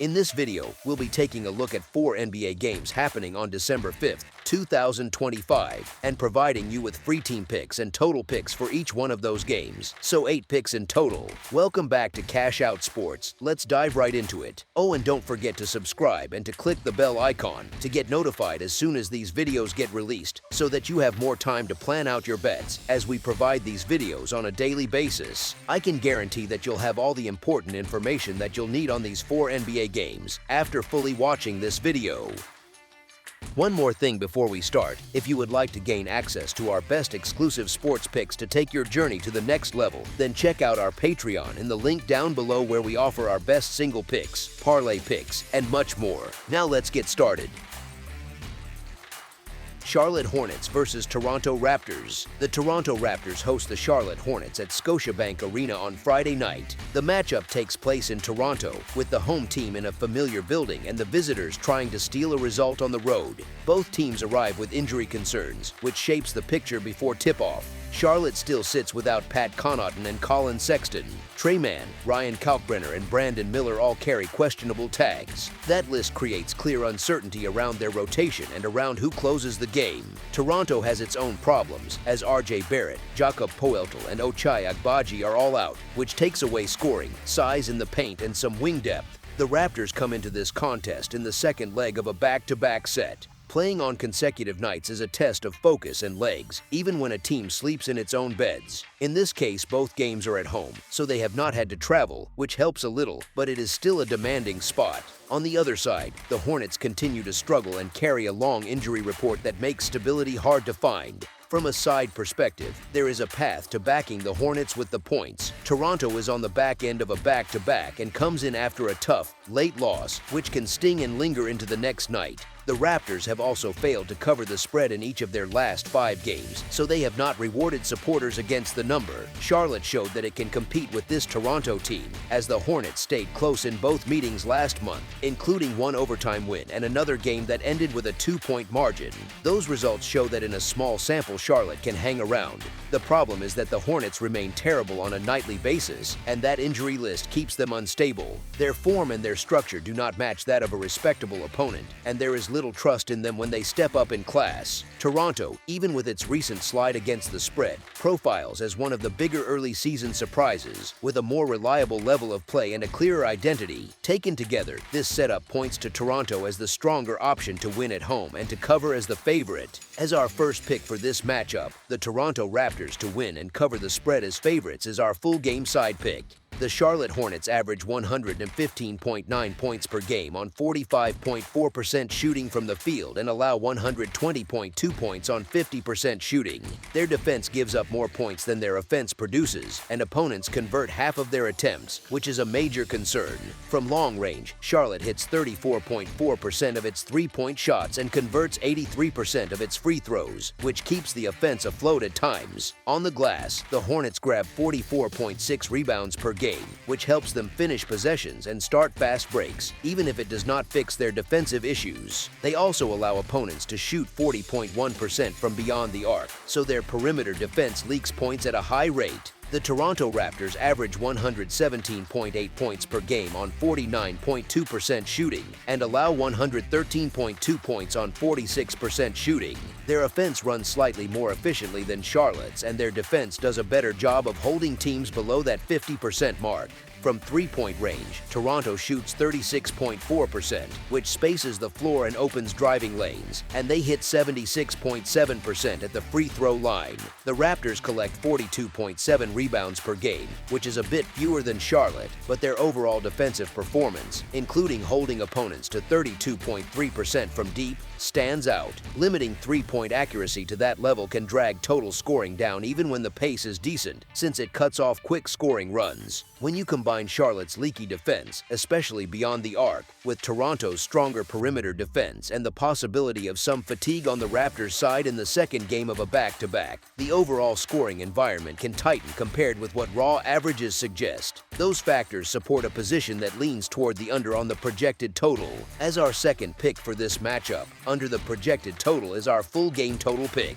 In this video, we'll be taking a look at 4 NBA games happening on December 5th, 2025, and providing you with free team picks and total picks for each one of those games, so 8 picks in total. Welcome back to Cash Out Sports. Let's dive right into it. Oh, and don't forget to subscribe and to click the bell icon to get notified as soon as these videos get released, so that you have more time to plan out your bets as we provide these videos on a daily basis. I can guarantee that you'll have all the important information that you'll need on these 4 NBA games after fully watching this video. One more thing before we start: if you would like to gain access to our best exclusive sports picks to take your journey to the next level, then check out our Patreon in the link down below, where we offer our best single picks, parlay picks, and much more. Now let's get started. Charlotte Hornets versus Toronto Raptors. The Toronto Raptors host the Charlotte Hornets at Scotiabank Arena on Friday night. The matchup takes place in Toronto, with the home team in a familiar building and the visitors trying to steal a result on the road. Both teams arrive with injury concerns, which shapes the picture before tip-off. Charlotte still sits without Pat Connaughton and Colin Sexton. Trey Mann, Ryan Kalkbrenner, and Brandon Miller all carry questionable tags. That list creates clear uncertainty around their rotation and around who closes the game. Toronto has its own problems, as RJ Barrett, Jakob Poeltl, and Ochai Agbaji are all out, which takes away scoring, size in the paint, and some wing depth. The Raptors come into this contest in the second leg of a back-to-back set. Playing on consecutive nights is a test of focus and legs, even when a team sleeps in its own beds. In this case, both games are at home, so they have not had to travel, which helps a little, but it is still a demanding spot. On the other side, the Hornets continue to struggle and carry a long injury report that makes stability hard to find. From a side perspective, there is a path to backing the Hornets with the points. Toronto is on the back end of a back-to-back and comes in after a tough, late loss, which can sting and linger into the next night. The Raptors have also failed to cover the spread in each of their last 5 games, so they have not rewarded supporters against the number. Charlotte showed that it can compete with this Toronto team, as the Hornets stayed close in both meetings last month, including one overtime win and another game that ended with a 2-point margin. Those results show that in a small sample, Charlotte can hang around. The problem is that the Hornets remain terrible on a nightly basis, and that injury list keeps them unstable. Their form and their structure do not match that of a respectable opponent, and there is little trust in them when they step up in class. Toronto, even with its recent slide against the spread, profiles as one of the bigger early season surprises, with a more reliable level of play and a clearer identity. Taken together, this setup points to Toronto as the stronger option to win at home and to cover as the favorite. As our first pick for this matchup, the Toronto Raptors to win and cover the spread as favorites is our full game side pick. The Charlotte Hornets average 115.9 points per game on 45.4% shooting from the field and allow 120.2 points on 50% shooting. Their defense gives up more points than their offense produces, and opponents convert half of their attempts, which is a major concern. From long range, Charlotte hits 34.4% of its three-point shots and converts 83% of its free throws, which keeps the offense afloat at times. On the glass, the Hornets grab 44.6 rebounds per game, which helps them finish possessions and start fast breaks, even if it does not fix their defensive issues. They also allow opponents to shoot 40.1% from beyond the arc, so their perimeter defense leaks points at a high rate. The Toronto Raptors average 117.8 points per game on 49.2% shooting and allow 113.2 points on 46% shooting. Their offense runs slightly more efficiently than Charlotte's, and their defense does a better job of holding teams below that 50% mark. From three-point range, Toronto shoots 36.4%, which spaces the floor and opens driving lanes, and they hit 76.7% at the free throw line. The Raptors collect 42.7 rebounds per game, which is a bit fewer than Charlotte, but their overall defensive performance, including holding opponents to 32.3% from deep, stands out. Limiting three-point accuracy to that level can drag total scoring down even when the pace is decent, since it cuts off quick scoring runs. When you combine Charlotte's leaky defense, especially beyond the arc, with Toronto's stronger perimeter defense and the possibility of some fatigue on the Raptors' side in the second game of a back-to-back, the overall scoring environment can tighten compared with what raw averages suggest. Those factors support a position that leans toward the under on the projected total. As our second pick for this matchup, under the projected total is our full game total pick.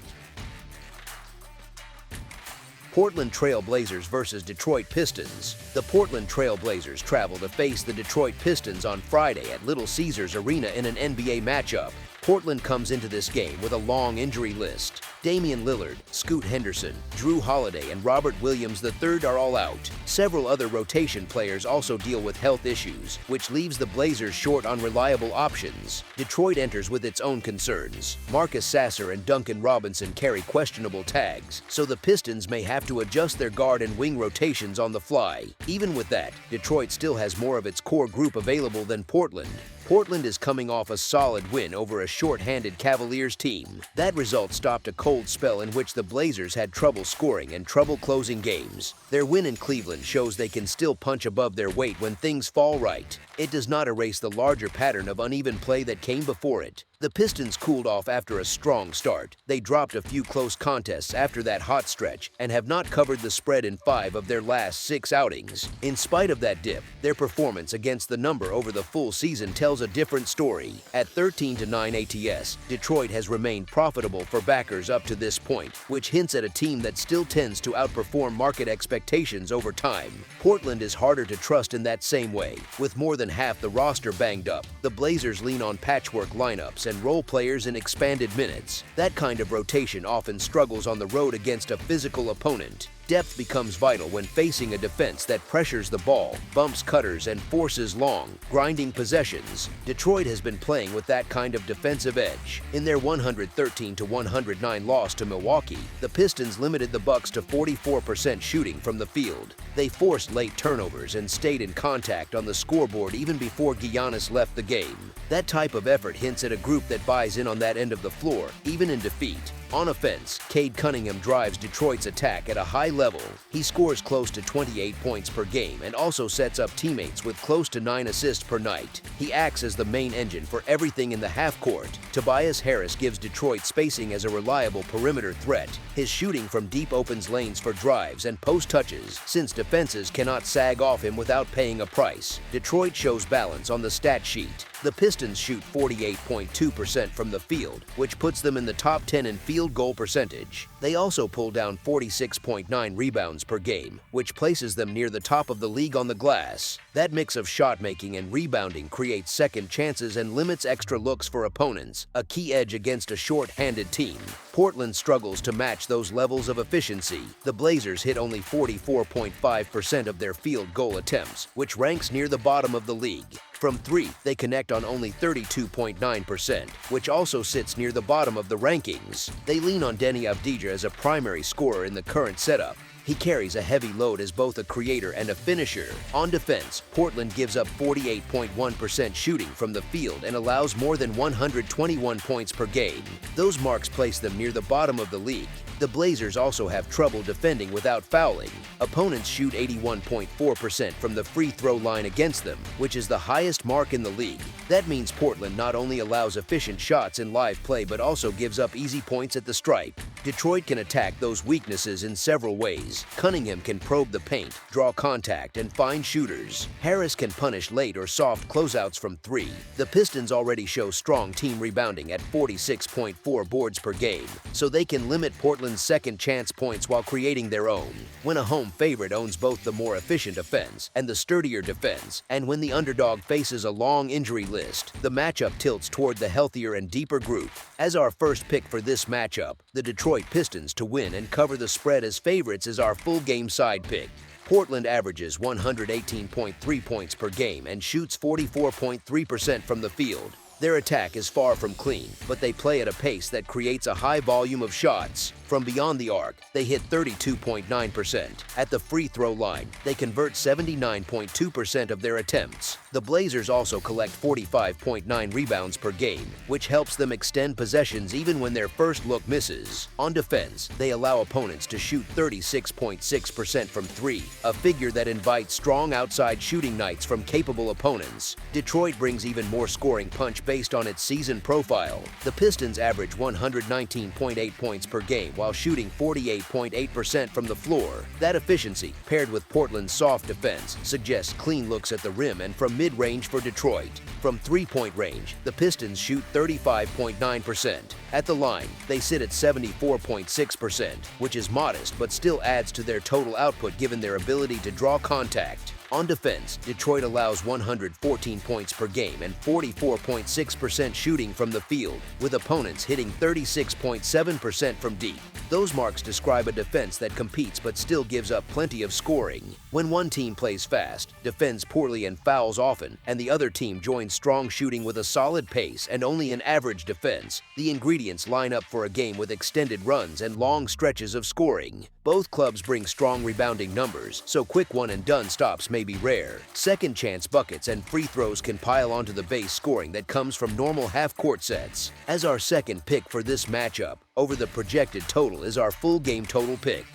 Portland Trail Blazers versus Detroit Pistons. The Portland Trail Blazers travel to face the Detroit Pistons on Friday at Little Caesars Arena in an NBA matchup. Portland comes into this game with a long injury list. Damian Lillard, Scoot Henderson, Drew Holiday, and Robert Williams III are all out. Several other rotation players also deal with health issues, which leaves the Blazers short on reliable options. Detroit enters with its own concerns. Marcus Sasser and Duncan Robinson carry questionable tags, so the Pistons may have to adjust their guard and wing rotations on the fly. Even with that, Detroit still has more of its core group available than Portland. Portland is coming off a solid win over a short-handed Cavaliers team. That result stopped a cold spell in which the Blazers had trouble scoring and trouble closing games. Their win in Cleveland shows they can still punch above their weight when things fall right. It does not erase the larger pattern of uneven play that came before it. The Pistons cooled off after a strong start. They dropped a few close contests after that hot stretch and have not covered the spread in 5 of their last 6 outings. In spite of that dip, their performance against the number over the full season tells a different story. At 13-9 ATS, Detroit has remained profitable for backers up to this point, which hints at a team that still tends to outperform market expectations over time. Portland is harder to trust in that same way. With more than half the roster banged up, the Blazers lean on patchwork lineups and role players in expanded minutes. That kind of rotation often struggles on the road against a physical opponent. Depth becomes vital when facing a defense that pressures the ball, bumps cutters, and forces long, grinding possessions. Detroit has been playing with that kind of defensive edge. In their 113-109 loss to Milwaukee, the Pistons limited the Bucks to 44% shooting from the field. They forced late turnovers and stayed in contact on the scoreboard even before Giannis left the game. That type of effort hints at a group that buys in on that end of the floor, even in defeat. On offense, Cade Cunningham drives Detroit's attack at a high level. He scores close to 28 points per game and also sets up teammates with close to 9 assists per night. He acts as the main engine for everything in the half-court. Tobias Harris gives Detroit spacing as a reliable perimeter threat. His shooting from deep opens lanes for drives and post touches, since defenses cannot sag off him without paying a price. Detroit shows balance on the stat sheet. The Pistons shoot 48.2% from the field, which puts them in the top 10 in field goal percentage. They also pull down 46.9 rebounds per game, which places them near the top of the league on the glass. That mix of shot making and rebounding creates second chances and limits extra looks for opponents, a key edge against a short-handed team. Portland struggles to match those levels of efficiency. The Blazers hit only 44.5% of their field goal attempts, which ranks near the bottom of the league. From 3, they connect on only 32.9%, which also sits near the bottom of the rankings. They lean on Deni Avdija as a primary scorer in the current setup. He carries a heavy load as both a creator and a finisher. On defense, Portland gives up 48.1% shooting from the field and allows more than 121 points per game. Those marks place them near the bottom of the league. The Blazers also have trouble defending without fouling. Opponents shoot 81.4% from the free throw line against them, which is the highest mark in the league. That means Portland not only allows efficient shots in live play but also gives up easy points at the stripe. Detroit can attack those weaknesses in several ways. Cunningham can probe the paint, draw contact, and find shooters. Harris can punish late or soft closeouts from 3. The Pistons already show strong team rebounding at 46.4 boards per game, so they can limit Portland's second chance points while creating their own. When a home favorite owns both the more efficient offense and the sturdier defense, and when the underdog faces a long injury list, the matchup tilts toward the healthier and deeper group. As our first pick for this matchup, the Detroit Pistons to win and cover the spread as favorites is our full game side pick. Portland averages 118.3 points per game and shoots 44.3% from the field. Their attack is far from clean, but they play at a pace that creates a high volume of shots. From beyond the arc, they hit 32.9%. At the free throw line, they convert 79.2% of their attempts. The Blazers also collect 45.9 rebounds per game, which helps them extend possessions even when their first look misses. On defense, they allow opponents to shoot 36.6% from 3, a figure that invites strong outside shooting nights from capable opponents. Detroit brings even more scoring punch based on its season profile. The Pistons average 119.8 points per game, while shooting 48.8% from the floor. That efficiency, paired with Portland's soft defense, suggests clean looks at the rim and from mid-range for Detroit. From three-point range, the Pistons shoot 35.9%. At the line, they sit at 74.6%, which is modest but still adds to their total output given their ability to draw contact. On defense, Detroit allows 114 points per game and 44.6% shooting from the field, with opponents hitting 36.7% from deep. Those marks describe a defense that competes but still gives up plenty of scoring. When one team plays fast, defends poorly and fouls often, and the other team joins strong shooting with a solid pace and only an average defense, the ingredients line up for a game with extended runs and long stretches of scoring. Both clubs bring strong rebounding numbers, so quick one-and-done stops may be rare. Second-chance buckets and free throws can pile onto the base scoring that comes from normal half-court sets. As our second pick for this matchup, over the projected total is our full game total pick.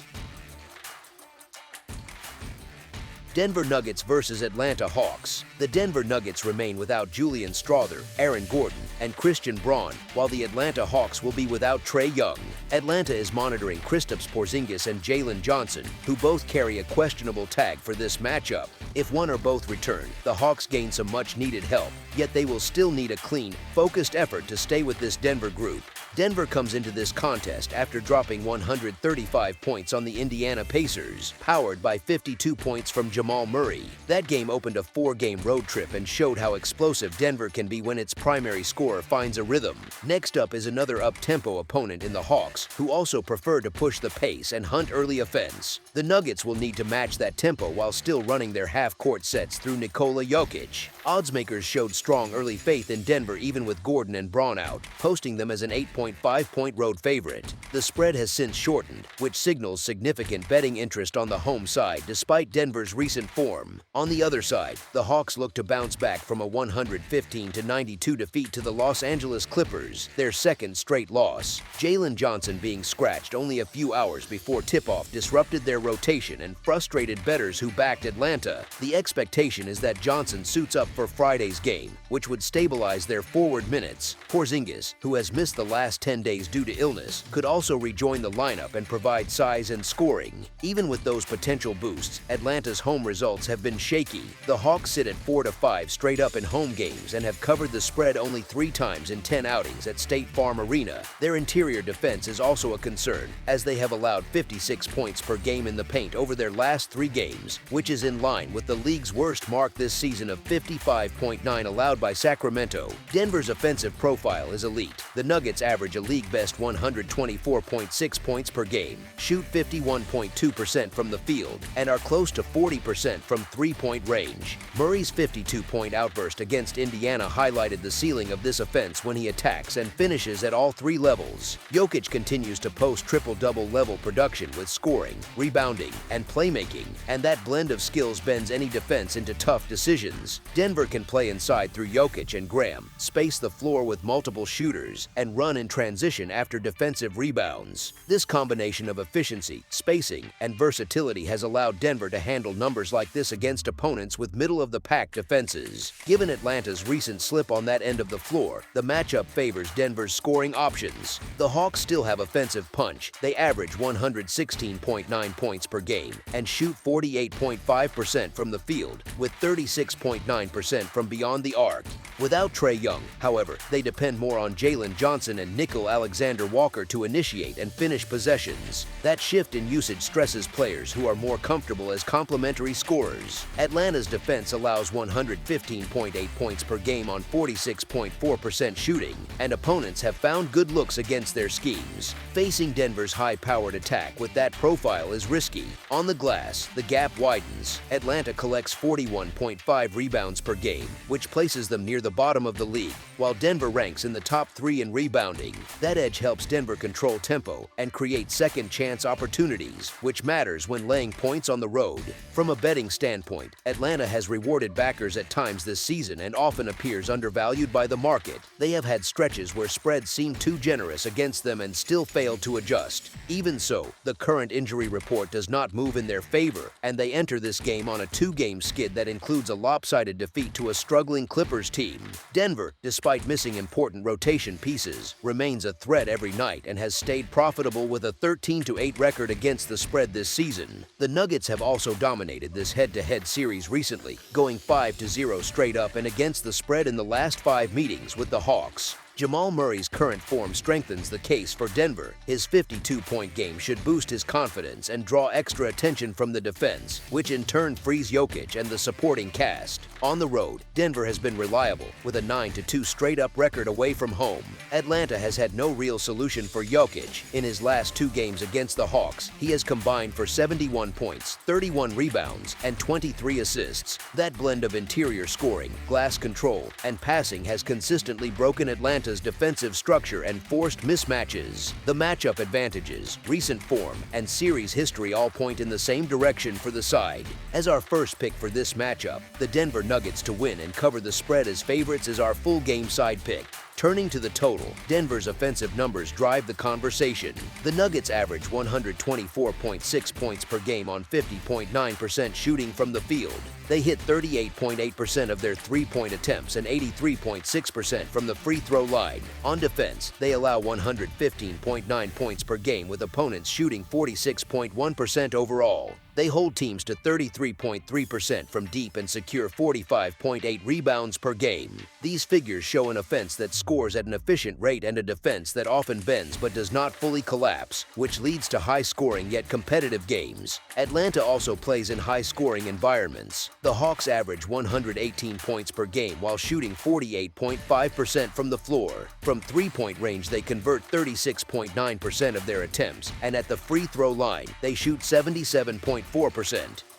Denver Nuggets versus Atlanta Hawks. The Denver Nuggets remain without Julian Strawther, Aaron Gordon, and Christian Braun, while the Atlanta Hawks will be without Trae Young. Atlanta is monitoring Kristaps Porzingis and Jalen Johnson, who both carry a questionable tag for this matchup. If one or both return, the Hawks gain some much-needed help, yet they will still need a clean, focused effort to stay with this Denver group. Denver comes into this contest after dropping 135 points on the Indiana Pacers, powered by 52 points from Jamal Murray. That game opened a 4-game road trip and showed how explosive Denver can be when its primary scorer finds a rhythm. Next up is another up-tempo opponent in the Hawks, who also prefer to push the pace and hunt early offense. The Nuggets will need to match that tempo while still running their half-court sets through Nikola Jokic. Oddsmakers showed strong early faith in Denver even with Gordon and Braun out, posting them as an 8.5-point road favorite. The spread has since shortened, which signals significant betting interest on the home side despite Denver's recent form. On the other side, the Hawks look to bounce back from a 115-92 defeat to the Los Angeles Clippers, their second straight loss. Jalen Johnson being scratched only a few hours before tip-off disrupted their rotation and frustrated bettors who backed Atlanta. The expectation is that Johnson suits up for Friday's game, which would stabilize their forward minutes. Porzingis, who has missed the last 10 days due to illness, could also rejoin the lineup and provide size and scoring. Even with those potential boosts, Atlanta's home results have been shaky. The Hawks sit at 4-5 straight up in home games and have covered the spread only 3 times in 10 outings at State Farm Arena. Their interior defense is also a concern, as they have allowed 56 points per game in the paint over their last 3 games, which is in line with the league's worst mark this season of 55.9 allowed by Sacramento. Denver's offensive profile is elite. The Nuggets average a league-best 124.6 points per game, shoot 51.2% from the field, and are close to 40% from three-point range. Murray's 52-point outburst against Indiana highlighted the ceiling of this offense when he attacks and finishes at all 3 levels. Jokic continues to post triple-double level production with scoring, rebounding, and playmaking, and that blend of skills bends any defense into tough decisions. Denver can play inside through Jokic and Graham, space the floor with multiple shooters, and run in transition after defensive rebounds. This combination of efficiency, spacing, and versatility has allowed Denver to handle numbers like this against opponents with middle-of-the-pack defenses. Given Atlanta's recent slip on that end of the floor, the matchup favors Denver's scoring options. The Hawks still have offensive punch. They average 116.9 points per game and shoot 48.5% from the field, with 36.9% from beyond the arc. Without Trae Young, however, they depend more on Jalen Johnson and Nickel Alexander-Walker to initiate and finish possessions. That shift in usage stresses players who are more comfortable as complementary scorers. Atlanta's defense allows 115.8 points per game on 46.4% shooting, and opponents have found good looks against their schemes. Facing Denver's high-powered attack with that profile is risky. On the glass, the gap widens. Atlanta collects 41.5 rebounds per game, which places them near the bottom of the league, while Denver ranks in the top 3 in rebounding. That edge helps Denver control tempo and create second-chance opportunities, which matters when laying points on the road. From a betting standpoint, Atlanta has rewarded backers at times this season and often appears undervalued by the market. They have had stretches where spreads seem too generous against them and still failed to adjust. Even so, the current injury report does not move in their favor, and they enter this game on a 2-game skid that includes a lopsided defeat to a struggling Clippers team. team. Denver, despite missing important rotation pieces, remains a threat every night and has stayed profitable with a 13-8 record against the spread this season. The Nuggets have also dominated this head-to-head series recently, going 5-0 straight up and against the spread in the last 5 meetings with the Hawks. Jamal Murray's current form strengthens the case for Denver. His 52-point game should boost his confidence and draw extra attention from the defense, which in turn frees Jokic and the supporting cast. On the road, Denver has been reliable, with a 9-2 straight-up record away from home. Atlanta has had no real solution for Jokic. In his last 2 games against the Hawks, he has combined for 71 points, 31 rebounds, and 23 assists. That blend of interior scoring, glass control, and passing has consistently broken Atlanta's defensive structure and forced mismatches. The matchup advantages, recent form, and series history all point in the same direction for the side. As our first pick for this matchup, the Denver Nuggets to win and cover the spread as favorites is our full game side pick. Turning to the total, Denver's offensive numbers drive the conversation. The Nuggets average 124.6 points per game on 50.9% shooting from the field. They hit 38.8% of their three-point attempts and 83.6% from the free throw line. On defense, they allow 115.9 points per game with opponents shooting 46.1% overall. They hold teams to 33.3% from deep and secure 45.8 rebounds per game. These figures show an offense that scores at an efficient rate and a defense that often bends but does not fully collapse, which leads to high-scoring yet competitive games. Atlanta also plays in high-scoring environments. The Hawks average 118 points per game while shooting 48.5% from the floor. From three-point range, they convert 36.9% of their attempts, and at the free throw line, they shoot 77.4%.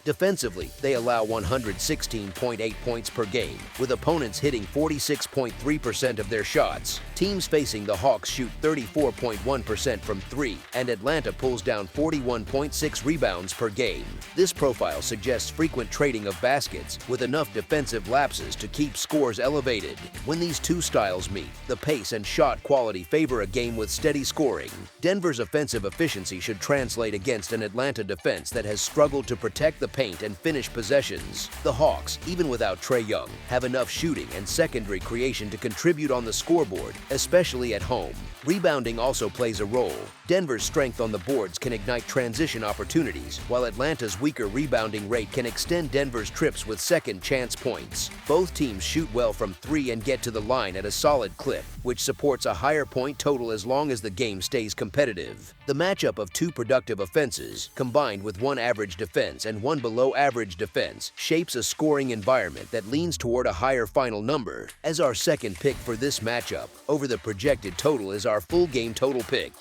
Defensively, they allow 116.8 points per game, with opponents hitting 46.3% of their shots. Teams facing the Hawks shoot 34.1% from 3, and Atlanta pulls down 41.6 rebounds per game. This profile suggests frequent trading of baskets, with enough defensive lapses to keep scores elevated. When these two styles meet, the pace and shot quality favor a game with steady scoring. Denver's offensive efficiency should translate against an Atlanta defense that has struggled to protect the paint and finish possessions. The Hawks, even without Trae Young, have enough shooting and secondary creation to contribute on the scoreboard, especially at home. Rebounding also plays a role. Denver's strength on the boards can ignite transition opportunities, while Atlanta's weaker rebounding rate can extend Denver's trips with second chance points. Both teams shoot well from 3 and get to the line at a solid clip, which supports a higher point total as long as the game stays competitive. The matchup of 2 productive offenses, combined with 1 average defense and 1 below average defense, shapes a scoring environment that leans toward a higher final number. As our second pick for this matchup, over the projected total is our full game total pick.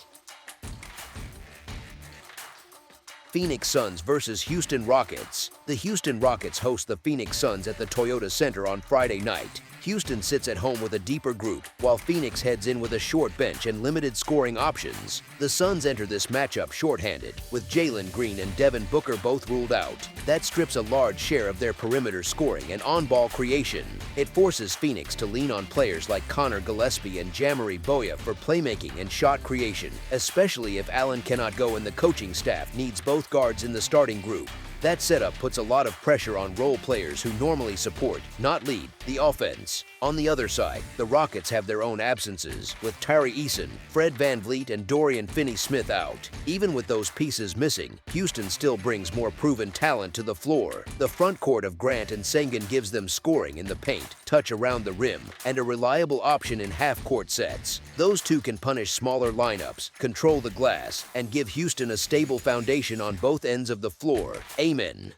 Phoenix Suns versus Houston Rockets. The Houston Rockets host the Phoenix Suns at the Toyota Center on Friday night. Houston sits at home with a deeper group, while Phoenix heads in with a short bench and limited scoring options. The Suns enter this matchup shorthanded, with Jalen Green and Devin Booker both ruled out. That strips a large share of their perimeter scoring and on-ball creation. It forces Phoenix to lean on players like Connor Gillespie and Jamari Boya for playmaking and shot creation, especially if Allen cannot go and the coaching staff needs both guards in the starting group. That setup puts a lot of pressure on role players who normally support, not lead, the offense. On the other side, the Rockets have their own absences, with Tyree Eason, Fred VanVleet, and Dorian Finney-Smith out. Even with those pieces missing, Houston still brings more proven talent to the floor. The front court of Grant and Sengun gives them scoring in the paint, touch around the rim, and a reliable option in half-court sets. Those two can punish smaller lineups, control the glass, and give Houston a stable foundation on both ends of the floor. Amen.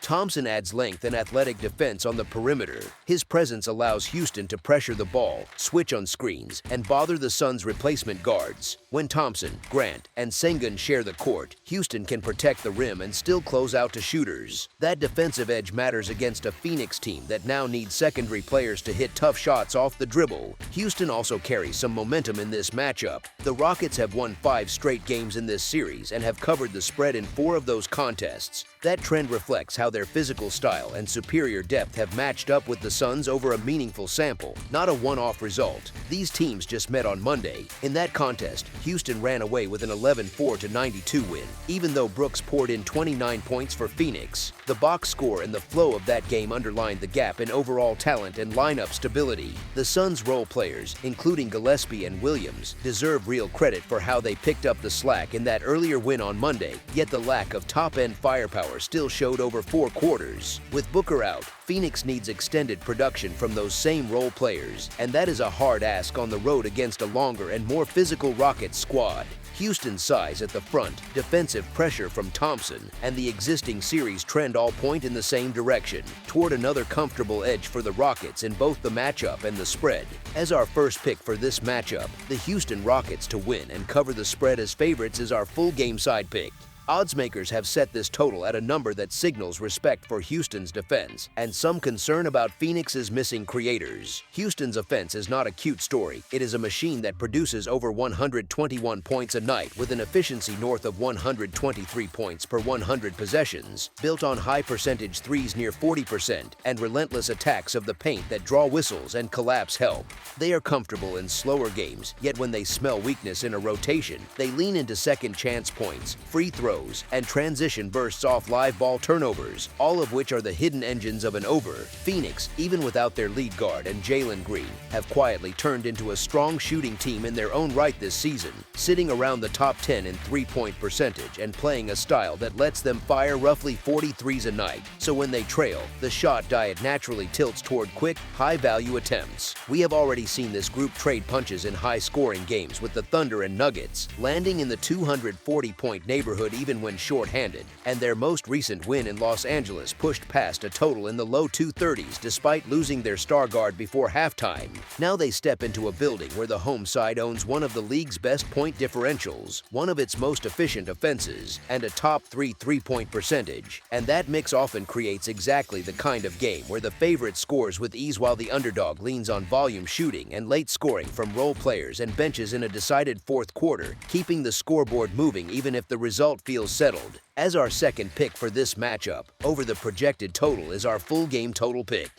Thompson adds length and athletic defense on the perimeter. His presence allows Houston to pressure the ball, switch on screens, and bother the Suns' replacement guards. When Thompson, Grant, and Sengun share the court, Houston can protect the rim and still close out to shooters. That defensive edge matters against a Phoenix team that now needs secondary players to hit tough shots off the dribble. Houston also carries some momentum in this matchup. The Rockets have won 5 straight games in this series and have covered the spread in 4 of those contests. That trend reflects how their physical style and superior depth have matched up with the Suns over a meaningful sample, not a one-off result. These teams just met on Monday. In that contest, Houston ran away with an 11-4-92 win, even though Brooks poured in 29 points for Phoenix. The box score and the flow of that game underlined the gap in overall talent and lineup stability. The Suns' role players, including Gillespie and Williams, deserve real credit for how they picked up the slack in that earlier win on Monday, yet the lack of top-end firepower still showed over 4 quarters. With Booker out, Phoenix needs extended production from those same role players, and that is a hard ask on the road against a longer and more physical Rockets squad. Houston's size at the front, defensive pressure from Thompson, and the existing series trend all point in the same direction, toward another comfortable edge for the Rockets in both the matchup and the spread. As our first pick for this matchup, the Houston Rockets to win and cover the spread as favorites is our full game side pick. Oddsmakers have set this total at a number that signals respect for Houston's defense and some concern about Phoenix's missing creators. Houston's offense is not a cute story. It is a machine that produces over 121 points a night with an efficiency north of 123 points per 100 possessions, built on high-percentage threes near 40% and relentless attacks of the paint that draw whistles and collapse help. They are comfortable in slower games, yet when they smell weakness in a rotation, they lean into second chance points, free throws, and transition bursts off live ball turnovers, all of which are the hidden engines of an over. Phoenix, even without their lead guard and Jalen Green, have quietly turned into a strong shooting team in their own right this season, sitting around the top 10 in three-point percentage and playing a style that lets them fire roughly 43s a night. So when they trail, the shot diet naturally tilts toward quick, high-value attempts. We have already seen this group trade punches in high-scoring games with the Thunder and Nuggets, landing in the 240-point neighborhood even when short-handed, and their most recent win in Los Angeles pushed past a total in the low 230s despite losing their star guard before halftime. Now they step into a building where the home side owns one of the league's best point differentials, one of its most efficient offenses, and a top 3 three-point percentage. And that mix often creates exactly the kind of game where the favorite scores with ease while the underdog leans on volume shooting and late scoring from role players and benches in a decided fourth quarter, keeping the scoreboard moving even if the result feels settled. As our second pick for this matchup, over the projected total is our full game total pick.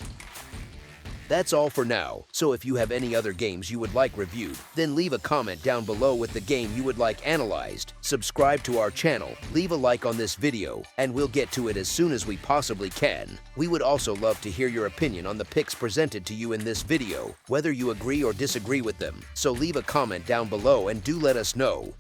That's all for now, so if you have any other games you would like reviewed, then leave a comment down below with the game you would like analyzed, subscribe to our channel, leave a like on this video, and we'll get to it as soon as we possibly can. We would also love to hear your opinion on the picks presented to you in this video, whether you agree or disagree with them, so leave a comment down below and do let us know.